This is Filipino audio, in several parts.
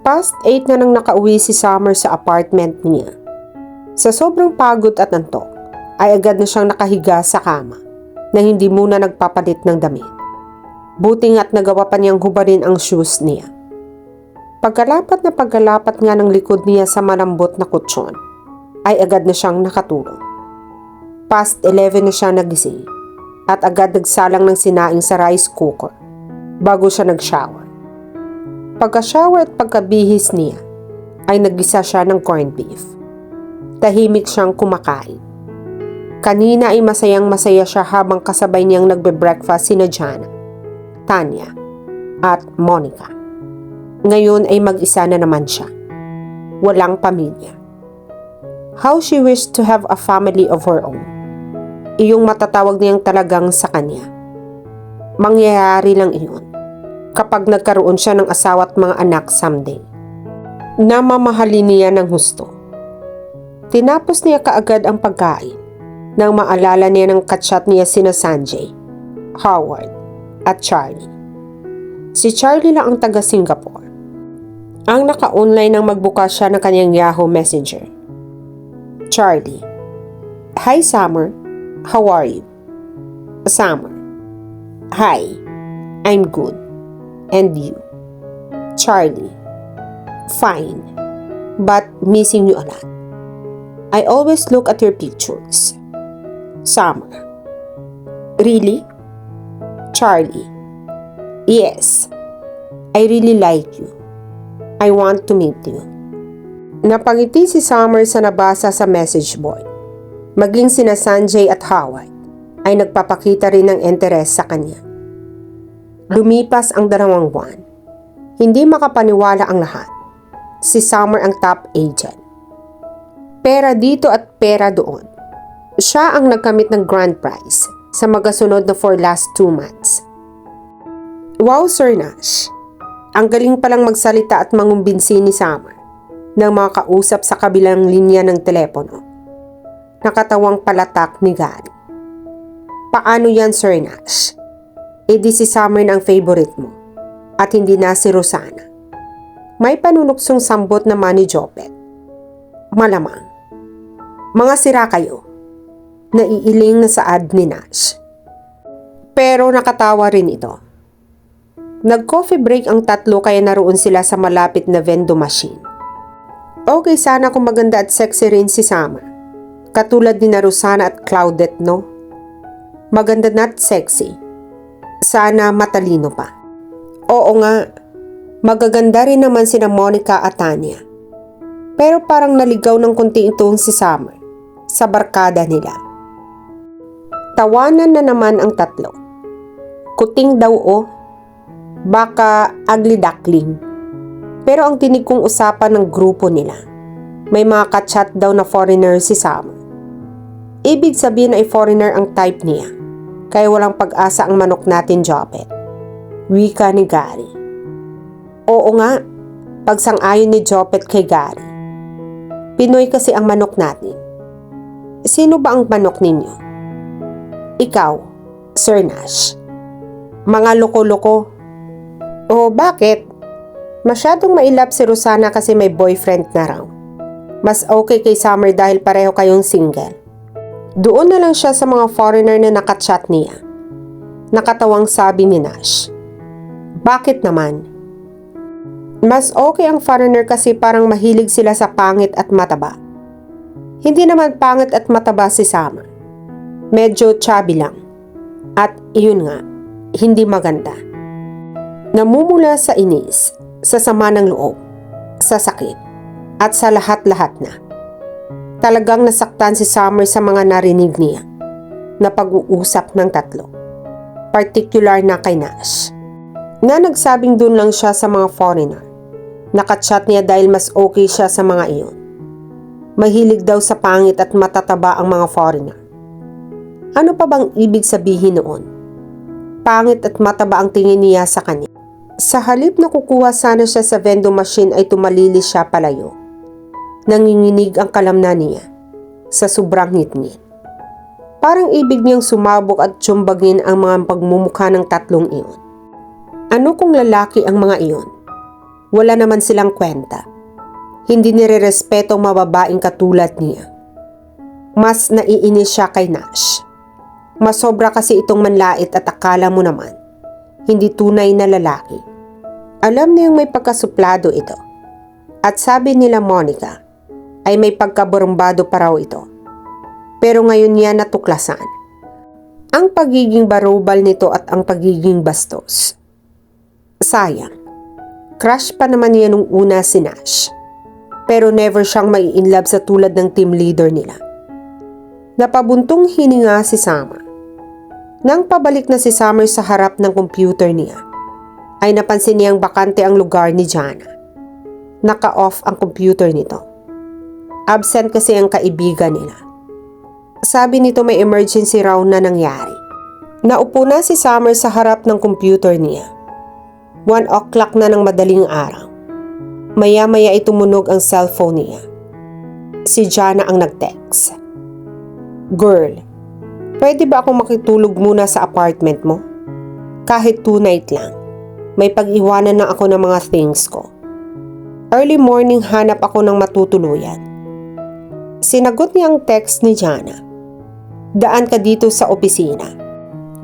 Past 8 na nang nakauwi si Summer sa apartment niya. Sa sobrang pagod at antok, ay agad na siyang nakahiga sa kama na hindi muna nagpapalit ng damit. Buti nga't nagawa pa niyang hubarin ang shoes niya. Pagkalapat nga ng likod niya sa malambot na kutsyon, ay agad na siyang nakatulog. Past 11 na siya nagising at agad nagsalang ng sinaing sa rice cooker bago siya nag-shower. Pagka-shower at pagkabihis niya, ay naggisa siya ng corned beef. Tahimik siyang kumakain. Kanina ay masayang-masaya siya habang kasabay niyang nagbe-breakfast sina Jana, Tanya, at Monica. Ngayon ay mag-isa na naman siya. Walang pamilya. How she wished to have a family of her own. Iyong matatawag niyang talagang sa kanya. Mangyayari lang iyon kapag nagkaroon siya ng asawa at mga anak someday. Namamahalin niya ng husto. Tinapos niya kaagad ang pagkain nang maalala niya ng kachat niya sina Sanjay, Howard, at Charlie. Si Charlie lang ang taga Singapore. Ang naka-online nang magbukas siya ng kanyang Yahoo Messenger. Charlie: Hi Summer, how are you? Summer: Hi, I'm good. And you? Charlie: Fine, but missing you a lot. I always look at your pictures. Summer: Really? Charlie: Yes, I really like you. I want to meet you. Napangiti si Summer sa nabasa sa message board. Maging sina Sanjay at Howard ay nagpapakita rin ng interes sa kanya. Lumipas ang 2 buwan. Hindi makapaniwala ang lahat. Si Summer ang top agent. Pera dito at pera doon. Siya ang nagkamit ng grand prize sa magasunod na for last 2 months. Wow, Sir Nash. Ang galing palang magsalita at mangumbinsi ni Summer ng mga kausap sa kabilang linya ng telepono. Nakatawang palatak ni Gary. Paano yan, Sir Nash? Di si Summer na ang favorite mo at hindi na si Rosana. May panunuksong sambot naman ni Jopet. Malamang. Mga sira kayo. Naiiling na sa ad ni Nash. Pero nakatawa rin ito. Nag-coffee break ang tatlo kaya naroon sila sa malapit na vending machine. Okay sana kung maganda at sexy rin si Summer. Katulad ni na Rosana at Claudette, no? Maganda na at sexy. Sana matalino pa. Oo nga, magaganda rin naman sina Monica at Tanya. Pero parang naligaw ng kunti itong si Summer sa barkada nila. Tawanan na naman ang tatlo. Kuting daw o, baka ugly duckling. Pero ang tinig kong usapan ng grupo nila, may mga kachat daw na foreigner si Summer. Ibig sabihin ay foreigner ang type niya. Kaya walang pag-asa ang manok natin, Jopet. Wika ni Gary. Oo nga, pagsang-ayon ni Jopet kay Gary. Pinoy kasi ang manok natin. Sino ba ang manok ninyo? Ikaw, Sir Nash. Mga loko-loko. O bakit? Masyadong mailap si Rosana kasi may boyfriend na raw. Mas okay kay Summer dahil pareho kayong single. Doon na lang siya sa mga foreigner na nakachat niya. Nakatawang sabi ni Nash. Bakit naman? Mas okay ang foreigner kasi parang mahilig sila sa pangit at mataba. Hindi naman pangit at mataba si Summer. Medyo chubby lang. At iyon nga, hindi maganda. Namumula sa inis, sa sama ng loob, sa sakit, at sa lahat-lahat na. Talagang nasaktan si Summer sa mga narinig niya na pag-uusap ng tatlo. Particular na kay Nash. Na nagsabing dun lang siya sa mga foreigner. Nakachat niya dahil mas okay siya sa mga iyon. Mahilig daw sa pangit at matataba ang mga foreigner. Ano pa bang ibig sabihin noon? Pangit at mataba ang tingin niya sa kanya. Sa halip na kukuha sana siya sa vending machine ay tumalili siya palayo. Nanginginig ang kalamnan niya sa sobrang ngit-ngit. Parang ibig niyang sumabog at tsumbagin ang mga pagmumukha ng tatlong iyon. Ano kung lalaki ang mga iyon? Wala naman silang kwenta. Hindi nirerespeto ang mababaing katulad niya. Mas naiinis siya kay Nash. Masobra kasi itong manlait at akala mo naman, hindi tunay na lalaki. Alam niyang may pagkasuplado ito. At sabi nila Monica, ay may pagkabarumbado pa raw ito. Pero ngayon niya natuklasan ang pagiging barubal nito at ang pagiging bastos. Sayang, crush pa naman niya nung una si Nash. Pero never siyang mai-inlove sa tulad ng team leader nila. Napabuntong hininga si Summer. Nang pabalik na si Summer sa harap ng computer niya, ay napansin niyang bakante ang lugar ni Jana. Naka-off ang computer nito. Absent kasi ang kaibigan nila. Sabi nito may emergency raw na nangyari. Naupo na si Summer sa harap ng computer niya. 1 o'clock na ng madaling araw. Maya-maya ay tumunog ang cellphone niya. Si Jana ang nag-text. Girl, pwede ba akong makitulog muna sa apartment mo? Kahit 2 night lang. May pag-iwanan na ako ng mga things ko. Early morning hanap ako ng matutuluyan. Sinagot niya ang text ni Jana. Daan ka dito sa opisina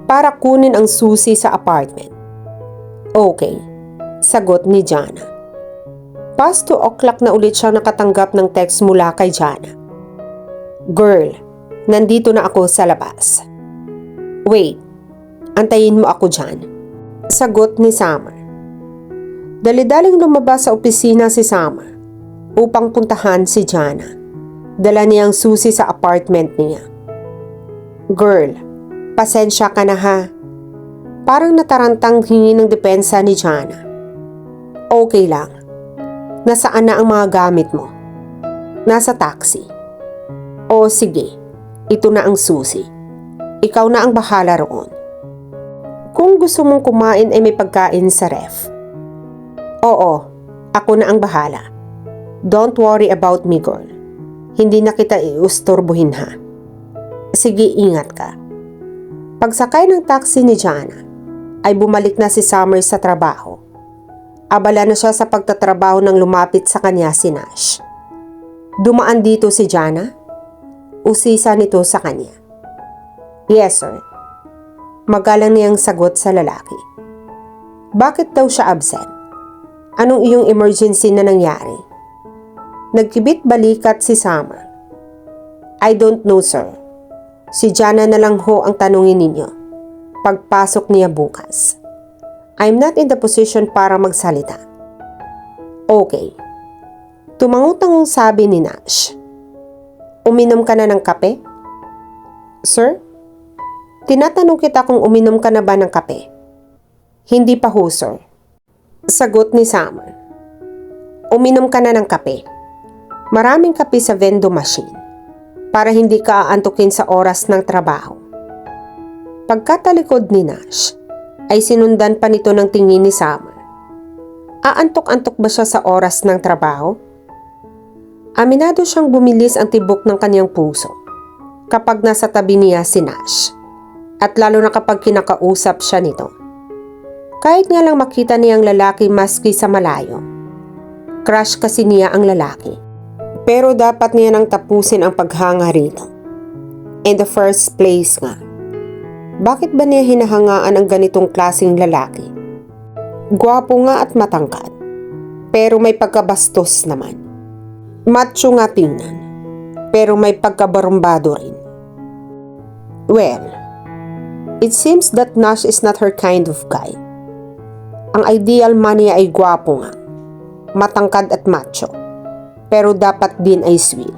para kunin ang susi sa apartment. Okay, sagot ni Jana. Past 2 o'clock na ulit siyang nakatanggap ng text mula kay Jana. Girl, nandito na ako sa labas. Wait, antayin mo ako dyan. Sagot ni Summer. Dali-daling lumabas sa opisina si Summer upang puntahan si Jana. Dala niya ang susi sa apartment niya. Girl, pasensya ka na ha. Parang natarantang hingi ng depensa ni Jana. Okay lang. Nasaan na ang mga gamit mo? Nasa taxi. O sige, ito na ang susi. Ikaw na ang bahala roon. Kung gusto mong kumain ay may pagkain sa ref. Oo, ako na ang bahala. Don't worry about me, girl. Hindi na kita iusturbuhin ha. Sige, ingat ka. Pagsakay ng taxi ni Jana, ay bumalik na si Summer sa trabaho. Abala na siya sa pagtatrabaho nang lumapit sa kanya si Nash. Dumaan dito si Jana? Usisa nito sa kanya. Yes, sir. Magalang niyang sagot sa lalaki. Bakit daw siya absent? Anong iyong emergency na nangyari? Nagkibit balikat si Summer. I don't know, sir. Si Jana na lang ho ang tanungin ninyo. Pagpasok niya bukas. I'm not in the position para magsalita. Okay. Tumangot-tangong sabi ni Nash. Uminom ka na ng kape? Sir? Tinatanong kita kung uminom ka na ba ng kape. Hindi pa ho, sir. Sagot ni Summer. Uminom ka na ng kape. Maraming kape sa vending machine para hindi ka aantukin sa oras ng trabaho. Pagkatalikod ni Nash, ay sinundan pa nito ng tingin ni Summer. Aantok-antok ba siya sa oras ng trabaho? Aminado siyang bumilis ang tibok ng kanyang puso kapag nasa tabi niya si Nash. At lalo na kapag kinakausap siya nito. Kahit nga lang makita niya ang lalaki maski sa malayo. Crush kasi niya ang lalaki. Pero dapat niya nang tapusin ang paghanga rito. In the first place nga. Bakit ba niya hinahangaan ang ganitong klaseng lalaki? Gwapo nga at matangkad. Pero may pagkabastos naman. Macho nga tingnan. Pero may pagkabarumbado rin. Well, it seems that Nash is not her kind of guy. Ang ideal man niya ay gwapo nga, matangkad at macho, pero dapat din ay sweet,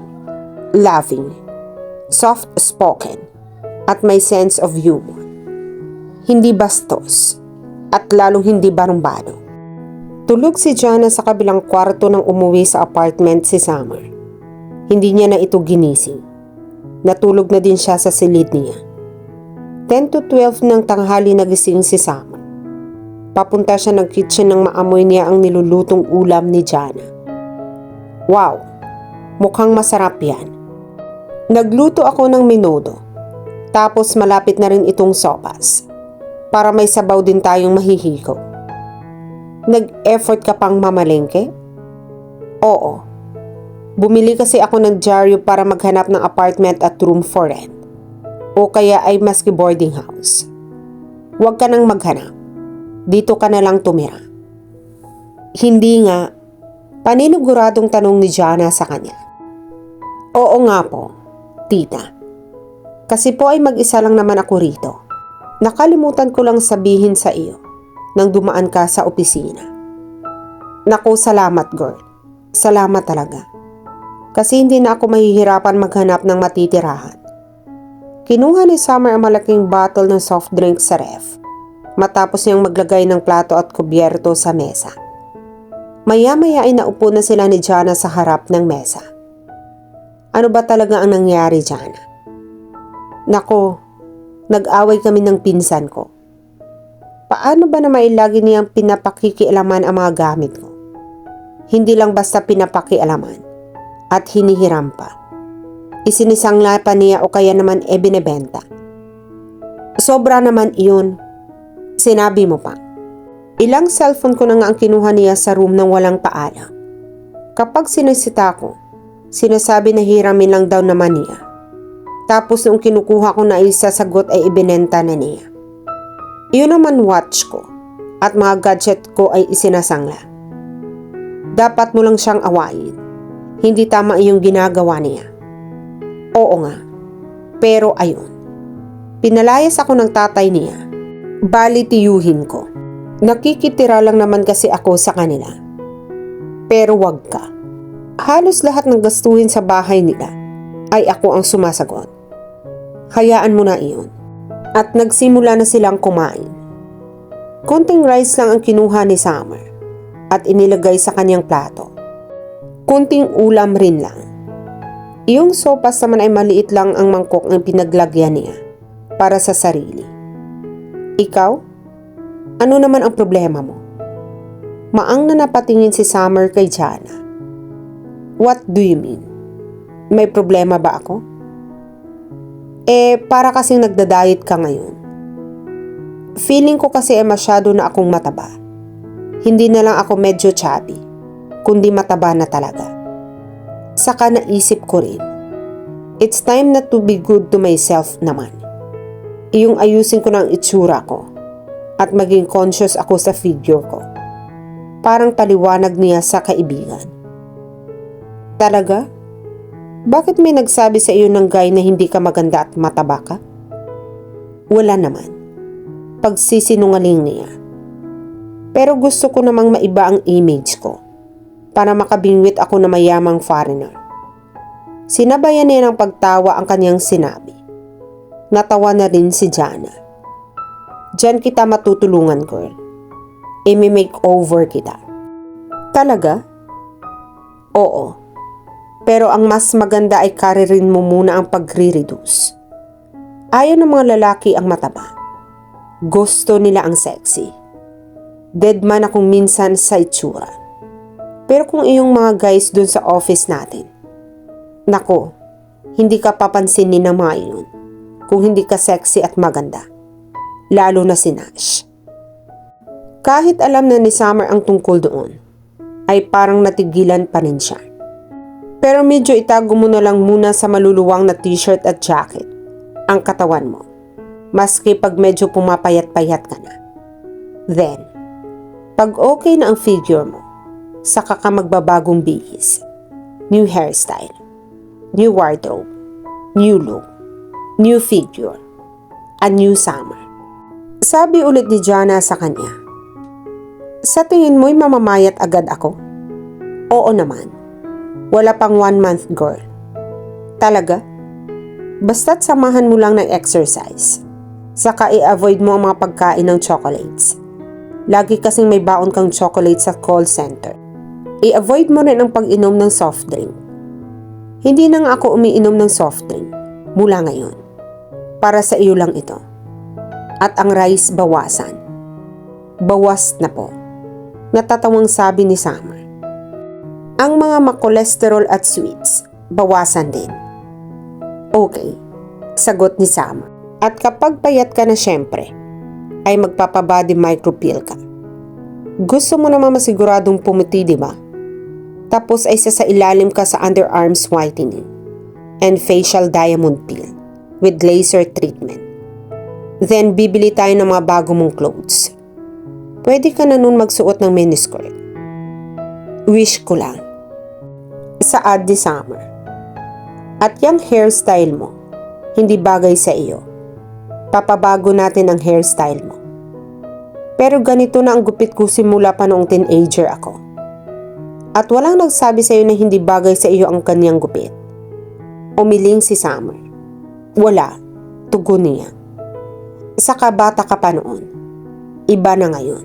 loving, soft-spoken, at may sense of humor. Hindi bastos, at lalong hindi barumbado. Tulog si Jana sa kabilang kwarto nang umuwi sa apartment si Summer. Hindi niya na ito ginising. Natulog na din siya sa silid niya. 10 to 12 ng tanghali nagising si Summer. Papunta siya ng kitchen nang maamoy niya ang nilulutong ulam ni Jana. Wow, mukhang masarap yan. Nagluto ako ng menudo. Tapos malapit na rin itong sopas. Para may sabaw din tayong mahihigo. Nag-effort ka pang mamalengke? Oo. Bumili kasi ako ng dyaryo para maghanap ng apartment at room for rent. O kaya ay maski boarding house. Huwag ka nang maghanap. Dito ka na lang tumira. Hindi nga. Paniniguradong tanong ni Jana sa kanya. Oo nga po, tita. Kasi po ay mag-isa lang naman ako rito. Nakalimutan ko lang sabihin sa iyo nang dumaan ka sa opisina. Naku, salamat girl. Salamat talaga. Kasi hindi na ako mahihirapan maghanap ng matitirahan. Kinuha ni Summer ang malaking bottle ng soft drink sa ref. Matapos niyang maglagay ng plato at kubyerto sa mesa. Maya-maya ay naupo na sila ni Jana sa harap ng mesa. Ano ba talaga ang nangyari, Jana? Nako, nag-away kami ng pinsan ko. Paano ba naman lagi niyang pinapakikialaman ang mga gamit ko? Hindi lang basta pinapakialaman at hinihiram pa. Isinisangla pa niya o kaya naman binebenta. Sobra naman iyon. Sinabi mo pa. Ilang cellphone ko na nga ang kinuha niya sa room nang walang paalam. Kapag sinisita ko, sinasabi na hiramin lang daw naman niya. Tapos nung kinukuha ko na isasagot ay ibinenta na niya. Iyon naman watch ko at mga gadget ko ay isinasangla. Dapat mo lang siyang awayin. Hindi tama iyong ginagawa niya. Oo nga. Pero ayun. Pinalayas ako ng tatay niya. Bali tiyuhin ko. Nakikitira lang naman kasi ako sa kanila. Pero wag ka. Halos lahat ng gastuhin sa bahay nila ay ako ang sumasagot. Hayaan mo na iyon. At nagsimula na silang kumain. Konting rice lang ang kinuha ni Summer at inilagay sa kanyang plato. Konting ulam rin lang. Iyong sopas naman ay maliit lang ang mangkok ng pinaglagyan niya para sa sarili. Ikaw? Ano naman ang problema mo? Maang na napatingin si Summer kay Jana. What do you mean? May problema ba ako? Para kasing nagda-diet ka ngayon. Feeling ko kasi masyado na akong mataba. Hindi na lang ako medyo chubby, kundi mataba na talaga. Saka naisip ko rin, it's time na to be good to myself naman. Iyong ayusin ko ng itsura ko at maging conscious ako sa figure ko. Parang paliwanag niya sa kaibigan. Talaga? Bakit may nagsabi sa iyo ng guy na hindi ka maganda at mataba ka? Wala naman. Pagsisinungaling niya. Pero gusto ko namang maiba ang image ko para makabingwit ako na mayamang foreigner. Sinabayan niya ng pagtawa ang kanyang sinabi. Natawa na rin si Jana. Diyan kita matutulungan, girl. I-makeover kita. Talaga? Oo. Pero ang mas maganda ay karirin mo muna ang pagre-reduce. Ayaw ng mga lalaki ang mataba. Gusto nila ang sexy. Dead man akong minsan sa itsura. Pero kung iyong mga guys dun sa office natin, nako, hindi ka papansinin ng mga iyon kung hindi ka sexy at maganda. Lalo na si Nash. Kahit alam na ni Summer ang tungkol doon, ay parang natigilan pa rin siya. Pero medyo itago mo na lang muna sa maluluwang na t-shirt at jacket ang katawan mo, maski pag medyo pumapayat-payat ka na. Then, pag okay na ang figure mo, saka ka magbabagong bihis. New hairstyle, new wardrobe, new look, new figure, a new Summer. Sabi ulit ni Jana sa kanya, sa tingin mo'y mamamayat agad ako? Oo naman. Wala pang 1 month, girl. Talaga? Basta't samahan mo lang ng exercise. Saka i-avoid mo ang mga pagkain ng chocolates. Lagi kasing may baon kang chocolate sa call center. I-avoid mo rin ang pag-inom ng soft drink. Hindi na nga ako umiinom ng soft drink mula ngayon. Para sa iyo lang ito. At ang rice bawasan. Bawas na po. Natatawang sabi ni Summer. Ang mga makolesterol at sweets, bawasan din. Okay, sagot ni Summer. At kapag payat ka na syempre, ay magpapabody micropill ka. Gusto mo naman masiguradong pumuti, di ba? Tapos ay sa ilalim ka sa underarms whitening and facial diamond peel with laser treatment. Then bibili tayo ng mga bago mong clothes. Pwede ka na nun magsuot ng miniskirt. Wish ko lang. Saad ni Summer. At yung hairstyle mo, hindi bagay sa iyo. Papabago natin ang hairstyle mo. Pero ganito na ang gupit ko simula pa noong teenager ako. At walang nagsabi sa iyo na hindi bagay sa iyo ang kanyang gupit. Umiling si Summer. Wala, tugon niya. Saka bata ka pa noon. Iba na ngayon.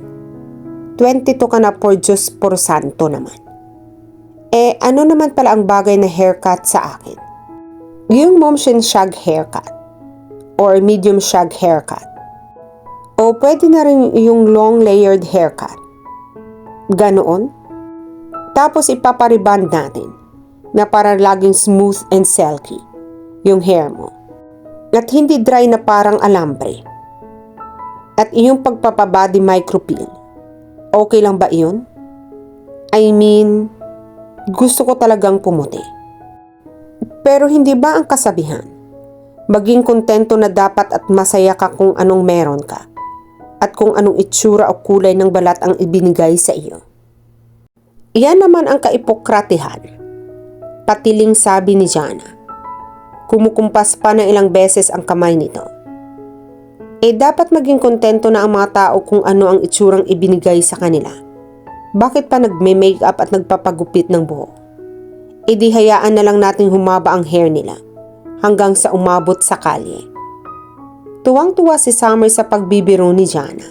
22 ka na por Diyos por santo naman. Ano naman pala ang bagay na haircut sa akin? Yung motion shag haircut or medium shag haircut. O pwede na rin yung long layered haircut. Ganoon? Tapos ipapariband natin na para laging smooth and silky yung hair mo. At hindi dry na parang alambre. At iyong pagpapabody micropeel. Okay lang ba iyon? I mean, gusto ko talagang pumuti. Pero hindi ba ang kasabihan? Maging kontento na dapat at masaya ka kung anong meron ka. At kung anong itsura o kulay ng balat ang ibinigay sa iyo. Iyan naman ang kaipokratihan. Patiling sabi ni Jana. Kumukumpas pa ng ilang beses ang kamay nito. Dapat maging kontento na ang mga tao kung ano ang itsurang ibinigay sa kanila. Bakit pa nagme-makeup at nagpapagupit ng buhok? Di hayaan na lang natin humaba ang hair nila hanggang sa umabot sa kalye. Tuwang-tuwa si Summer sa pagbibiro ni Jana.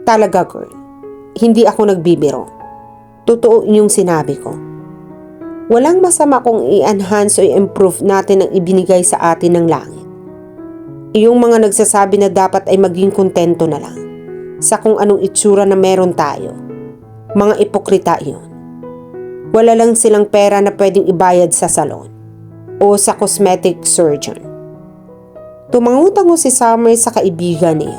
Talaga girl, hindi ako nagbibiro. Totoo yung sinabi ko. Walang masama kung i-enhance o i-improve natin ang ibinigay sa atin ng langit. Yung mga nagsasabi na dapat ay maging kontento na lang sa kung anong itsura na meron tayo. Mga ipokrita yun. Wala lang silang pera na pwedeng ibayad sa salon o sa cosmetic surgeon. Tumangutango si Summer sa kaibigan niya.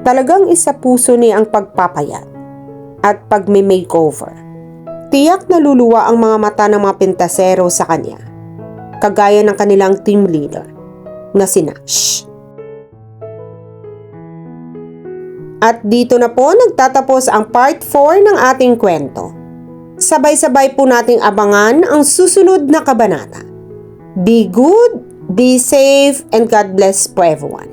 Talagang isa puso niya ang pagpapayat at pagme-makeover. Tiyak na luluwa ang mga mata ng mga pintasero sa kanya, kagaya ng kanilang team leader na si Nash. At dito na po nagtatapos ang part 4 ng ating kwento. Sabay-sabay po nating abangan ang susunod na kabanata. Be good, be safe, and God bless po everyone.